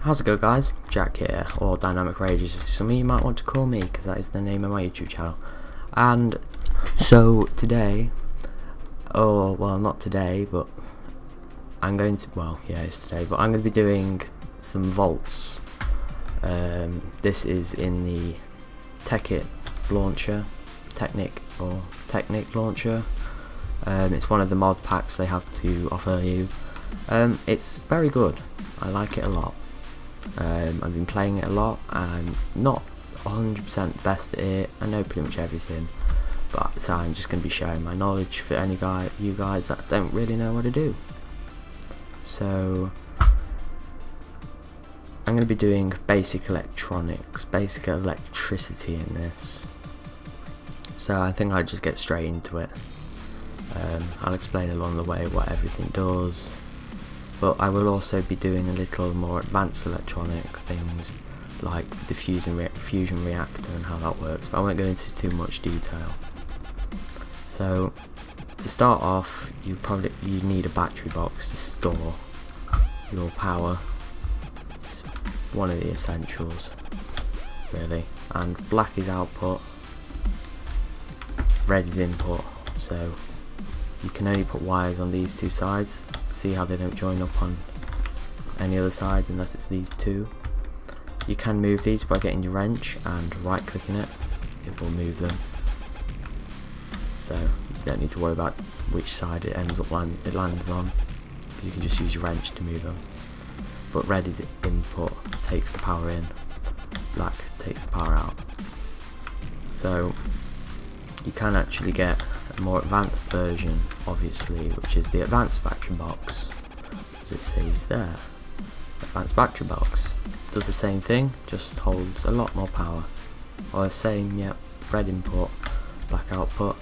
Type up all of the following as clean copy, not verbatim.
How's it go, guys? Jack here, or DynamicRagerz as some of you might want to call me, because that is the name of my YouTube channel. And so today, oh well, not today, but I'm going to, well yeah, it's today, but I'm going to be doing some Voltz. This is in the Technic launcher, Technic launcher. It's one of the mod packs they have to offer you. It's very good. I like it a lot. I've been playing it a lot. I'm not 100% best at it. I know pretty much everything, but so I'm just going to be sharing my knowledge for you guys that don't really know what to do. So I'm going to be doing basic electronics, basic electricity in this. So I think I'll just get straight into it. I'll explain along the way what everything does, but I will also be doing a little more advanced electronic things like the fusion reactor and how that works, but I won't go into too much detail. So to start off, you need a battery box to store your power. It's one of the essentials really, and black is output, red is input, so you can only put wires on these two sides. See how they don't join up on any other sides unless it's these two. You can move these by getting your wrench and right clicking it. It will move them, so you don't need to worry about which side it lands on, because you can just use your wrench to move them. But red is input, takes the power in, black takes the power out. So you can actually get a more advanced version, obviously, which is the advanced battery box, as it says there. Advanced battery box does the same thing, just holds a lot more power. Or the same, yeah, red input, black output.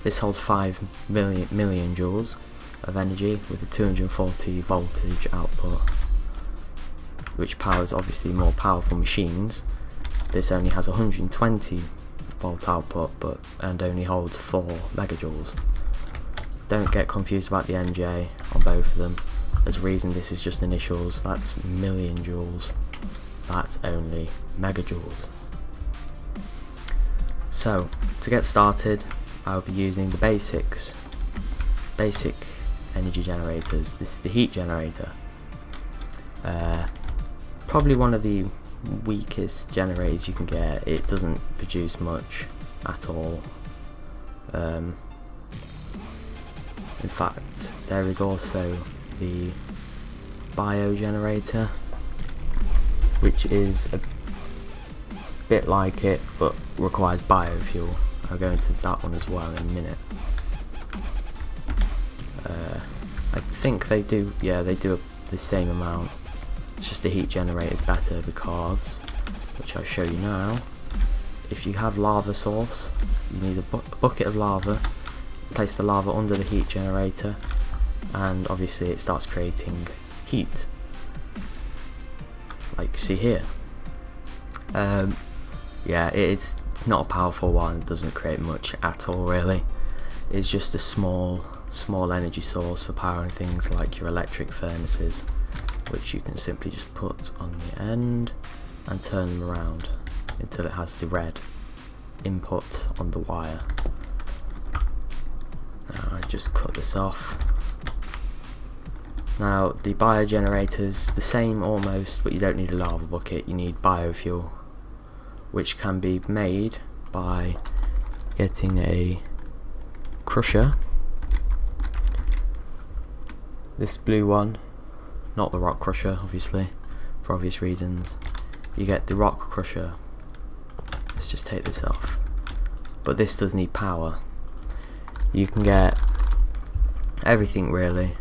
This holds 5 million joules of energy with a 240 voltage output, which powers obviously more powerful machines. This only has 120 volt output, and only holds 4 megajoules. Don't get confused about the NJ on both of them. There's a reason this is just initials. That's million joules, that's only megajoules. So to get started, I'll be using the basic energy generators. This is the heat generator, probably one of the weakest generators you can get. It doesn't produce much at all. In fact, there is also the bio generator, which is a bit like it but requires biofuel. I'll go into that one as well in a minute. I think they do, yeah, they do the same amount. It's just the heat generator is better because, which I'll show you now, if you have lava source, you need a bucket of lava, place the lava under the heat generator, and obviously it starts creating heat, like you see here. Yeah, it's not a powerful one, it doesn't create much at all really. It's just a small energy source for powering things like your electric furnaces, which you can simply just put on the end and turn them around until it has the red input on the wire. Now I just cut this off. Now the bio generator's the same almost, but you don't need a lava bucket, you need biofuel, which can be made by getting a crusher. This blue one, not the rock crusher obviously, for obvious reasons. You get the rock crusher. Let's just take this off. But this does need power. You can get everything really.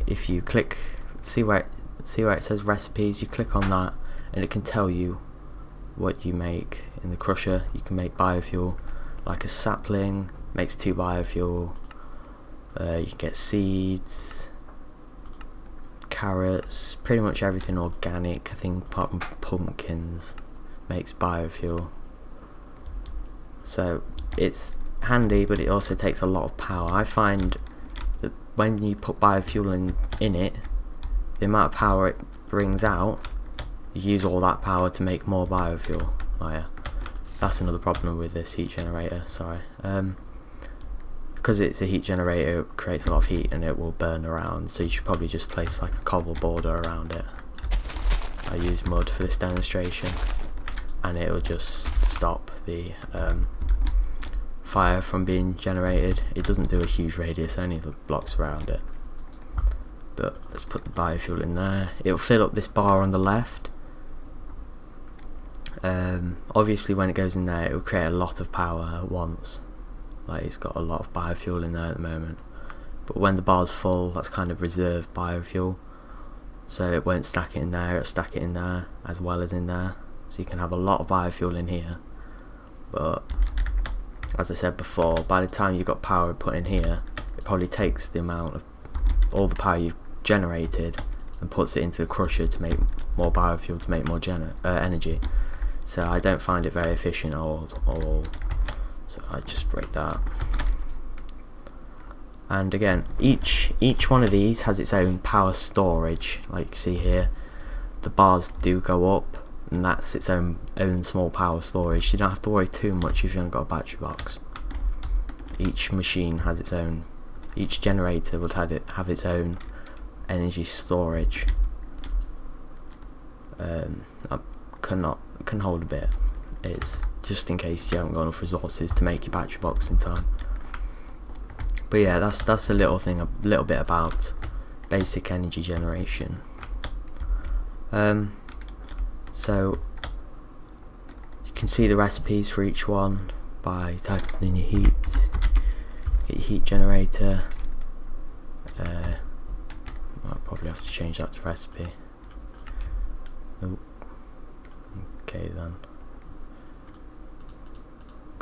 If you click, see where it says recipes, you click on that and it can tell you what you make in the crusher. You can make biofuel, like a sapling makes 2 biofuel. You can get seeds, carrots, pretty much everything organic, I think, apart from pumpkins makes biofuel. So it's handy, but it also takes a lot of power. I find that when you put biofuel in it, the amount of power it brings out, you use all that power to make more biofuel. Oh yeah, that's another problem with this heat generator, sorry. Because it's a heat generator, it creates a lot of heat and it will burn around, so you should probably just place like a cobble border around it. I use mud for this demonstration, and it will just stop the fire from being generated. It doesn't do a huge radius, only the blocks around it. But let's put the biofuel in there. It'll fill up this bar on the left. Obviously when it goes in there, it will create a lot of power at once. Like, it's got a lot of biofuel in there at the moment, but when the bar's full, that's kind of reserved biofuel, so it won't stack it in there. It'll stack it in there as well as in there, so you can have a lot of biofuel in here. But as I said before, by the time you've got power put in here, it probably takes the amount of all the power you've generated and puts it into the crusher to make more biofuel, to make more energy. So I don't find it very efficient at all. So I just break that. And again, each one of these has its own power storage. Like you see here, the bars do go up, and that's its own small power storage. So you don't have to worry too much if you haven't got a battery box. Each machine has its own. Each generator would have its own energy storage. I can hold a bit. It's just in case you haven't got enough resources to make your battery box in time. But yeah, that's a little bit about basic energy generation. So you can see the recipes for each one by typing in your heat. Get your heat generator. I'll probably have to change that to recipe. Oh, okay then.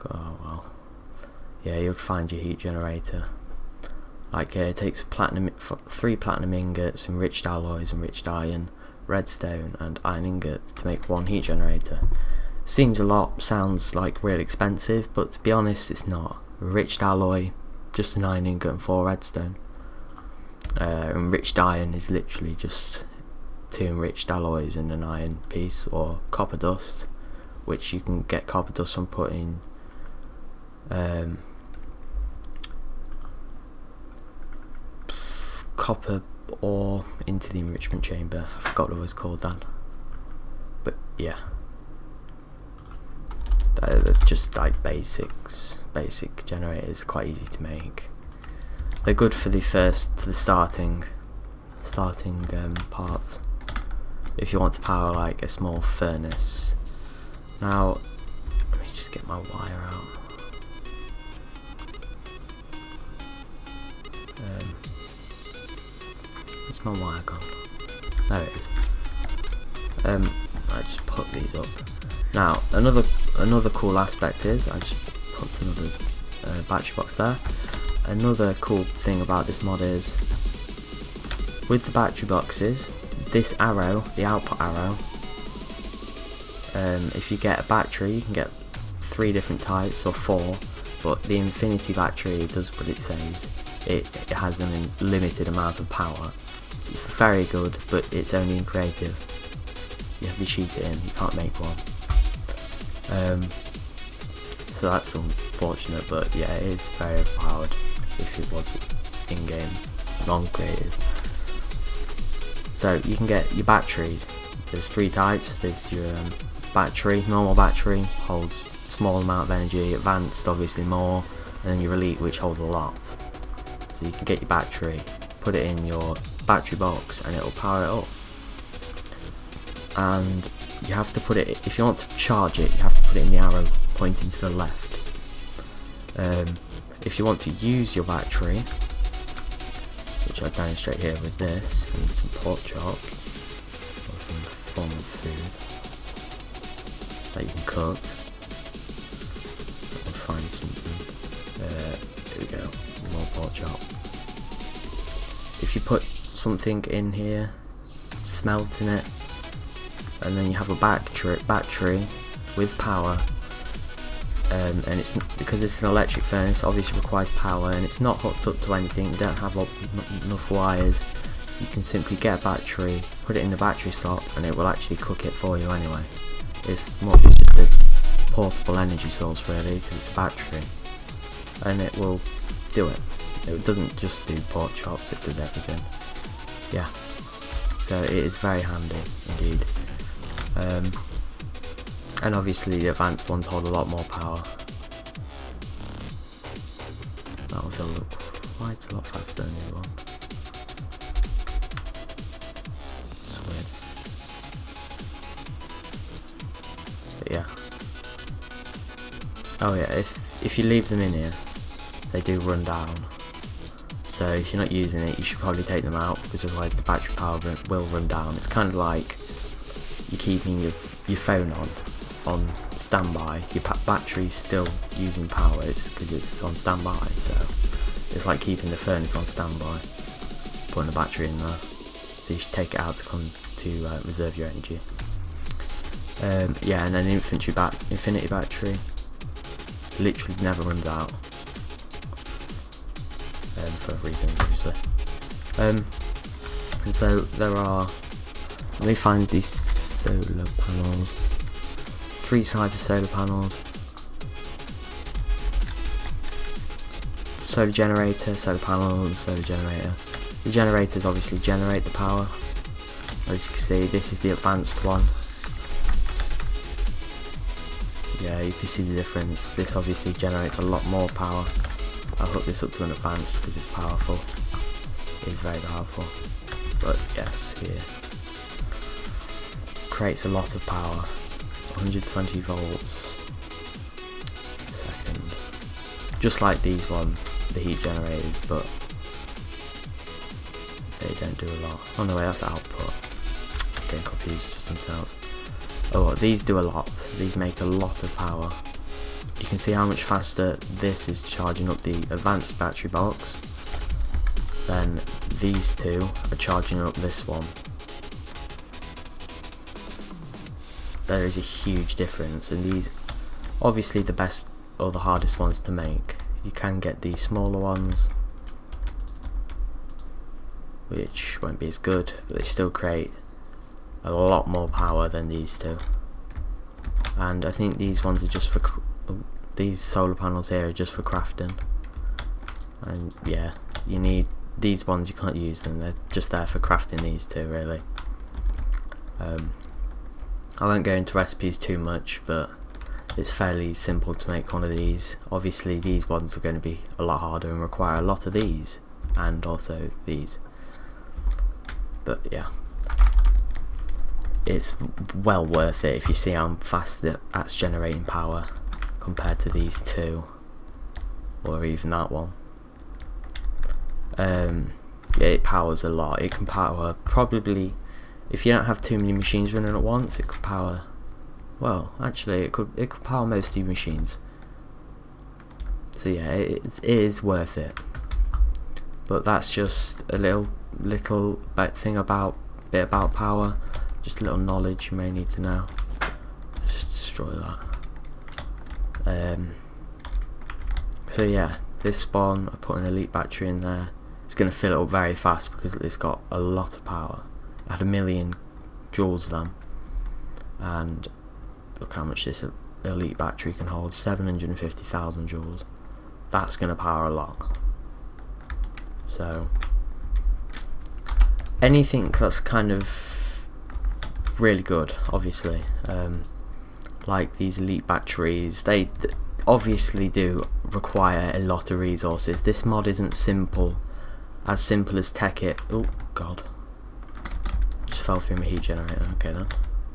Oh well. Yeah, you'll find your heat generator. Like here, it takes 3 platinum ingots, enriched alloys, enriched iron, redstone, and iron ingots to make one heat generator. Seems a lot, sounds like really expensive, but to be honest, it's not. Enriched alloy, just an iron ingot and 4 redstone. Enriched iron is literally just 2 enriched alloys and an iron piece, or copper dust, which you can get copper dust from putting copper ore into the enrichment chamber. I forgot what it was called then, but yeah, they're just like basic generators, quite easy to make. They're good for the starting parts if you want to power like a small furnace. Now let me just get my wire out. Where's my wire gone? There it is. I just put these up. Now another cool aspect is I just put another battery box there. Another cool thing about this mod is with the battery boxes, this arrow, the output arrow, if you get a battery, you can get 3 different types or 4, but the infinity battery does what it says. It has an unlimited amount of power. So it's very good, but it's only in creative. You have to cheat it in, you can't make one. So that's unfortunate, but yeah, it is very overpowered if it was in-game, non-creative. So you can get your batteries. There's 3 types. There's your battery, normal battery, holds small amount of energy, advanced obviously more, and then your elite, which holds a lot. So you can get your battery, put it in your battery box, and it will power it up. And you have to put it, if you want to charge it, you have to put it in the arrow pointing to the left. If you want to use your battery, which I demonstrate here with this, and some pork chops, or some form of food that you can cook. I'll find something. Here we go, more pork chop. If you put something in here, smelt in it, and then you have a battery with power, and it's because it's an electric furnace, obviously requires power, and it's not hooked up to anything. You don't have enough wires. You can simply get a battery, put it in the battery slot, and it will actually cook it for you anyway. It's just a portable energy source really, because it's a battery, and it will do it. It doesn't just do pork chops, it does everything. Yeah, so it is very handy indeed. And obviously the advanced ones hold a lot more power. That will look quite a lot faster than the other one. It's weird. But yeah. Oh yeah, if you leave them in here, they do run down. So if you're not using it, you should probably take them out, because otherwise the battery power will run down. It's kind of like you're keeping your phone on standby. Your battery's still using power, because it's on standby. So it's like keeping the furnace on standby, putting the battery in there. So you should take it out to reserve your energy. Yeah, and then infinity battery literally never runs out. For reasons obviously. And so there are, let me find these solar panels. 3 types of solar panels. Solar generator, solar panel, and solar generator. The generators obviously generate the power. As you can see, this is the advanced one. Yeah, you can see the difference. This obviously generates a lot more power. I'll hook this up to an advanced because it's powerful. It is very powerful. But yes, here. Creates a lot of power. 120 volts a second. Just like these ones, the heat generators, but they don't do a lot. Oh no, that's output. I'm getting confused with something else. Oh, these do a lot. These make a lot of power. You can see how much faster this is charging up the advanced battery box than these two are charging up this one. There is a huge difference, and these obviously the best or the hardest ones to make. You can get the smaller ones, which won't be as good, but they still create a lot more power than these two. And I think these ones are just for these solar panels here are just for crafting. And yeah, you need these ones, you can't use them, they're just there for crafting these two really. I won't go into recipes too much, but it's fairly simple to make one of these. Obviously these ones are going to be a lot harder and require a lot of these, and also these. But yeah, it's well worth it if you see how fast that's generating power compared to these two, or even that one. Yeah, it powers a lot. It can power probably, if you don't have too many machines running at once, it could power, well actually it could power most of your machines. So yeah, it is worth it. But that's just a little thing about power, just a little knowledge you may need to know. Just destroy that. So yeah, this spawn, I put an elite battery in there. It's going to fill it up very fast because it's got a lot of power. I had 1,000,000 joules then, and look how much this elite battery can hold, 750,000 joules. That's going to power a lot. So anything that's kind of really good, obviously, like these elite batteries, they obviously do require a lot of resources. This mod isn't as simple as Tech-It. Oh god, just fell through my heat generator. Okay then,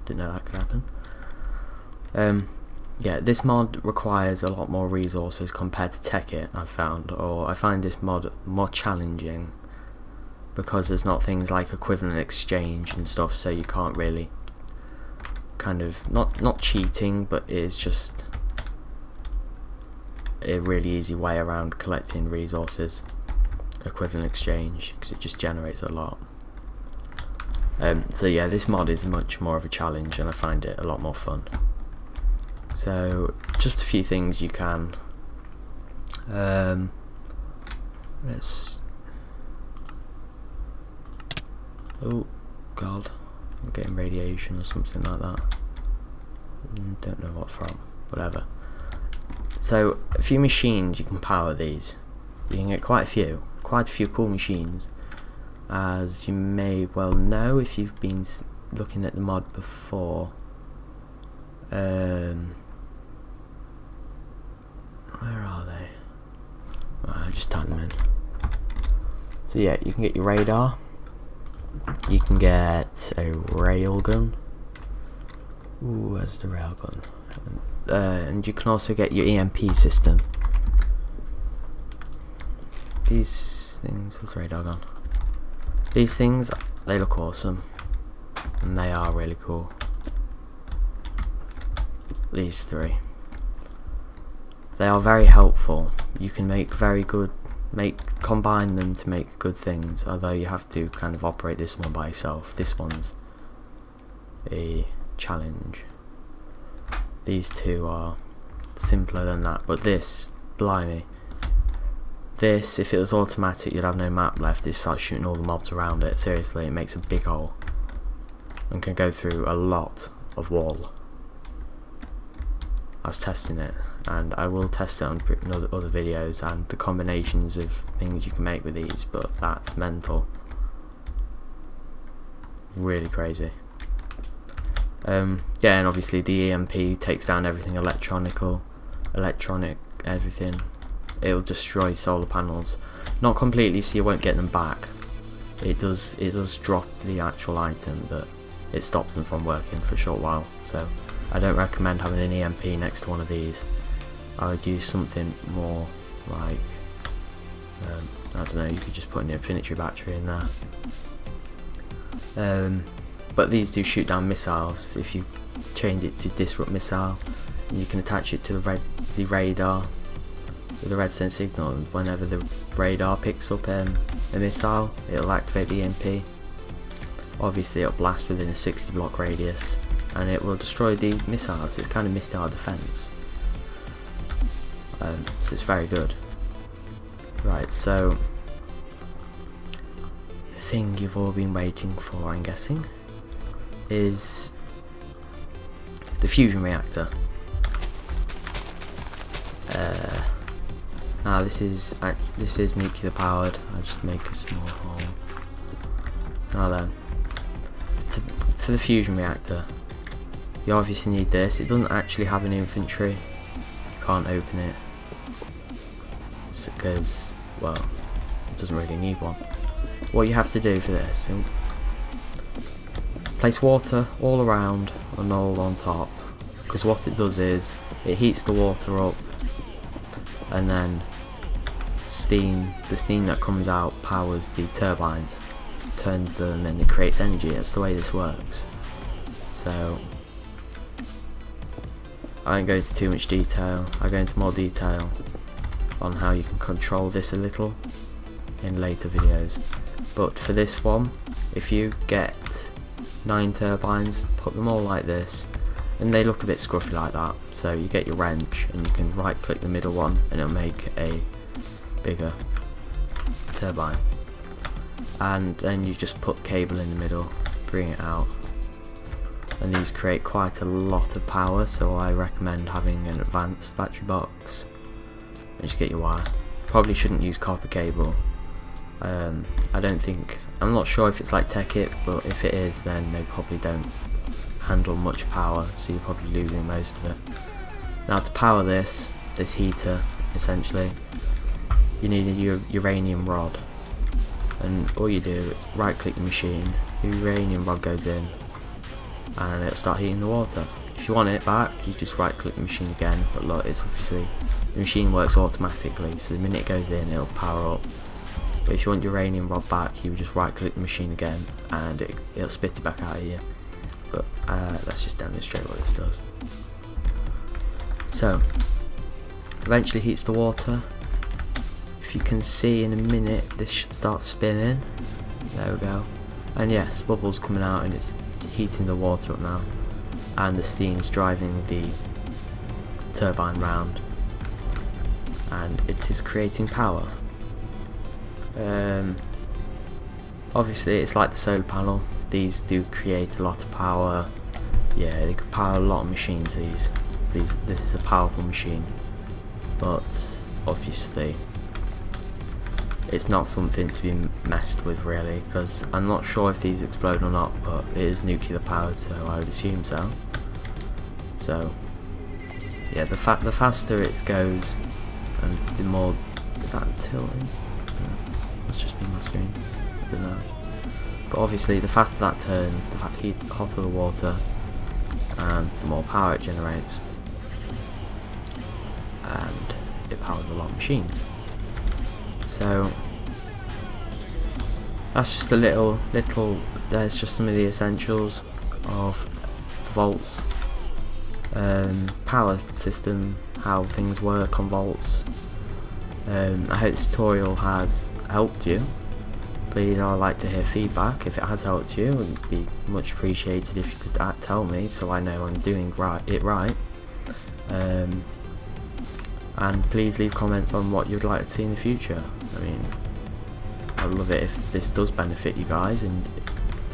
didn't know that could happen. Yeah, this mod requires a lot more resources compared to Tech-It, I've found, or I find this mod more challenging because there's not things like equivalent exchange and stuff, so you can't really kind of, not cheating, but it is just a really easy way around collecting resources, equivalent exchange, because it just generates a lot. So yeah, this mod is much more of a challenge and I find it a lot more fun. So just a few things you can. Oh god, I'm getting radiation or something like that. Don't know what from, whatever. So a few machines you can power these. You can get quite a few cool machines, as you may well know if you've been looking at the mod before. Where are they? I'll just type them in. So yeah, you can get your radar, you can get a railgun. Ooh, where's the railgun? And you can also get your EMP system. These things, what's radar gone? These things, they look awesome, and they are really cool. These three, they are very helpful. You can make combine them to make good things, although you have to kind of operate this one by yourself. This one's a challenge. These two are simpler than that, but this, blimey, this, if it was automatic, you'd have no map left. It starts shooting all the mobs around it. Seriously, it makes a big hole and can go through a lot of wall. I was testing it, and I will test it on other videos and the combinations of things you can make with these, but that's mental. Really crazy. Yeah, and obviously the EMP takes down everything electronic, everything. It'll destroy solar panels. Not completely, so you won't get them back. It does drop the actual item, but it stops them from working for a short while. So I don't recommend having an EMP next to one of these. I would use something more like, I don't know, you could just put an infinity battery in there. But these do shoot down missiles. If you change it to disrupt missile, you can attach it to the radar with a redstone signal, and whenever the radar picks up a missile, it'll activate the EMP. Obviously it'll blast within a 60 block radius, and it will destroy the missiles. It's kind of missile defense. So it's very good. Right, so the thing you've all been waiting for, I'm guessing, is the fusion reactor. Now this is nuclear powered. I'll just make a small hole. Now then, for the fusion reactor, you obviously need this. It doesn't actually have an infantry. You can't open it because, well, it doesn't really need one. What you have to do for this, place water all around and all on top, because what it does is it heats the water up, and then the steam that comes out powers the turbines, turns them, and then it creates energy. That's the way this works. So I won't go into too much detail. I'll go into more detail on how you can control this a little in later videos. But for this one, if you get 9 turbines, put them all like this, and they look a bit scruffy like that, so you get your wrench and you can right click the middle one and it'll make a bigger turbine, and then you just put cable in the middle, bring it out, and these create quite a lot of power. So I recommend having an advanced battery box and just get your wire. Probably shouldn't use copper cable. I'm not sure if it's like Tech-It, but if it is, then they probably don't handle much power, so you're probably losing most of it. Now to power this heater, essentially, you need a uranium rod, and all you do is right click the machine, the uranium rod goes in, and it'll start heating the water. If you want it back, you just right click the machine again, but look, it's obviously, the machine works automatically, so the minute it goes in, it'll power up. But if you want uranium rod back, you just right click the machine again, and it'll spit it back out of you. But let's just demonstrate what this does. So eventually heats the water. If you can see in a minute, this should start spinning. There we go. And yes, bubbles coming out, and it's heating the water up now, and the steam's driving the turbine round, and it is creating power. Obviously it's like the solar panel, these do create a lot of power. Yeah, they could power a lot of machines. This is a powerful machine, but obviously it's not something to be messed with really, because I'm not sure if these explode or not, but it is nuclear powered, so I would assume so. So yeah, the faster it goes, and the more, is that tilting? Must just be my screen, I don't know. But obviously the faster that turns, the hotter the water, and the more power it generates, and it powers a lot of machines. So that's just a little there's just some of the essentials of the Voltz power system, how things work on Voltz. I hope this tutorial has helped you. Please, I'd like to hear feedback. If it has helped you, it would be much appreciated if you could tell me, so I know I'm doing it right. And please leave comments on what you'd like to see in the future. I mean, I'd love it if this does benefit you guys and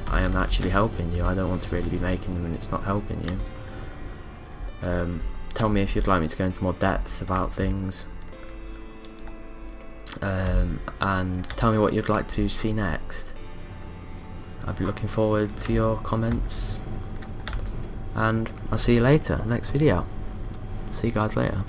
I am actually helping you. I don't want to really be making them and it's not helping you. Tell me if you'd like me to go into more depth about things. And tell me what you'd like to see next. I'll be looking forward to your comments, and I'll see you later, next video. See you guys later.